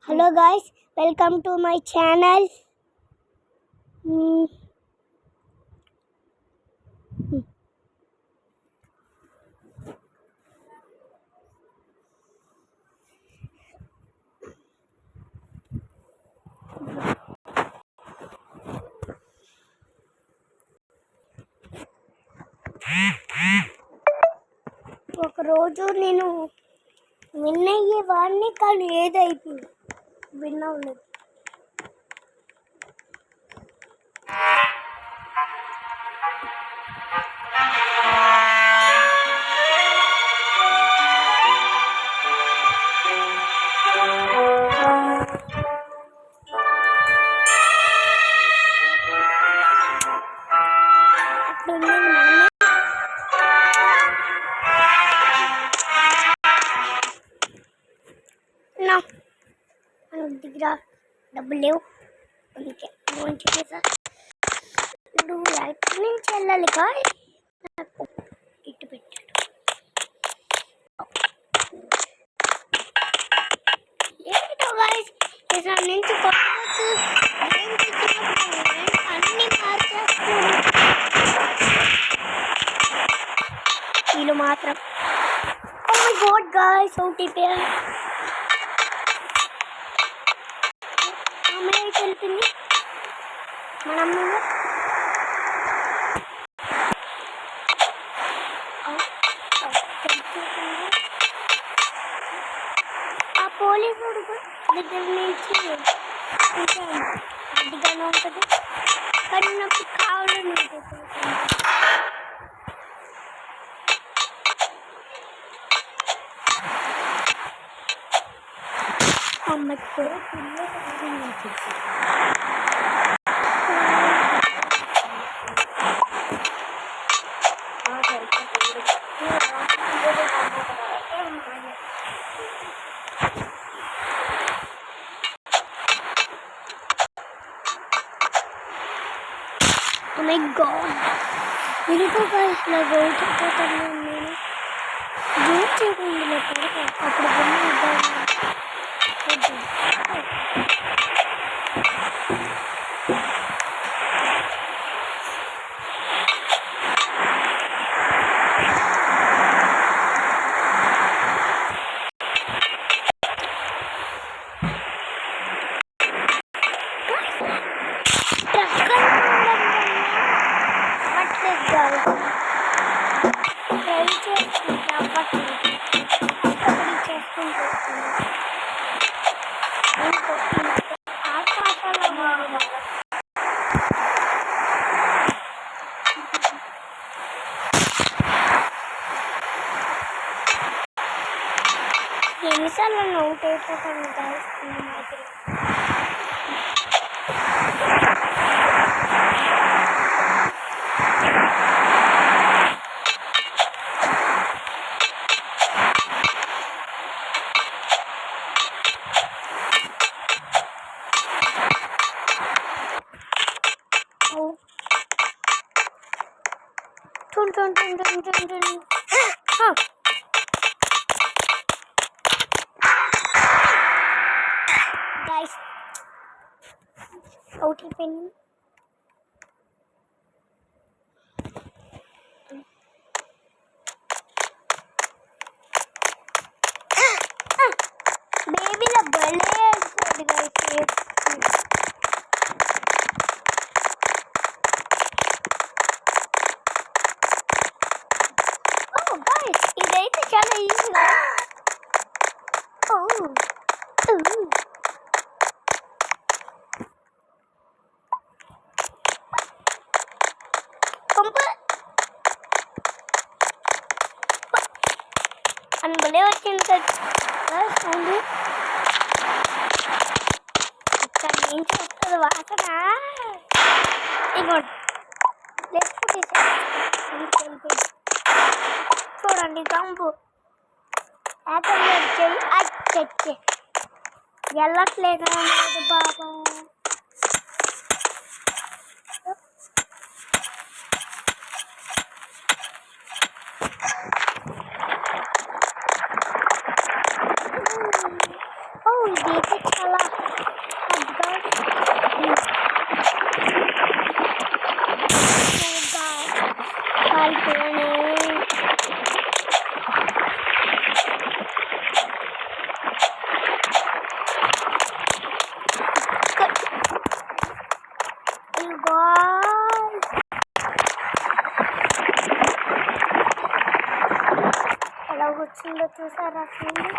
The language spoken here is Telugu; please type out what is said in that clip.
Hello guys, welcome to my channel. ఒక రోజు నేను విన్ అయ్యేవాడిని, కానీ ఏదైపోయింది విన్ అవ్వలేదు. మన దగ్గర డబ్బులు లేవు, అందుకే మంచిగా ఇప్పుడు ఎక్కడి నుంచి వెళ్ళాలి కాయ్ నాకు ఇటు పెట్టాడు. ఏంటో గాయస్ ఈసారి నుంచి అన్ని మార్చేస్తున్నాను. వీళ్ళు మాత్రం oh my God guys OTP వెళ్తుంది మన అమ్మ. ఆ పోలీసు దగ్గర నుంచి కొంచెం అడ్డిగానే ఉంటుంది, కానీ నాకు కావాలని ఉంటుంది. అమ్మకి కూడా Oh my god, ఎందుకు ఇట్లా గౌటిపోతాను నేను జూమ్ చేయకుండా అప్పుడు ఎన్నిసార్లు అవుట్ అయిపోతాను guys. Out అయిపోయింది. బేబీలో భలే వస్తుంది guys. ఇదైతే చాలా ఈజీగా అని భలే వచ్చింది సౌండ్. ఇక్కడ నుంచి వస్తుంది వాసన. ఇగోండి చూడండి గంపు అచ్చే వెళ్ళట్లేదు బాబా. ఇదైతే చాలా ఎలా కూర్చుందో చూసారా చూడండి.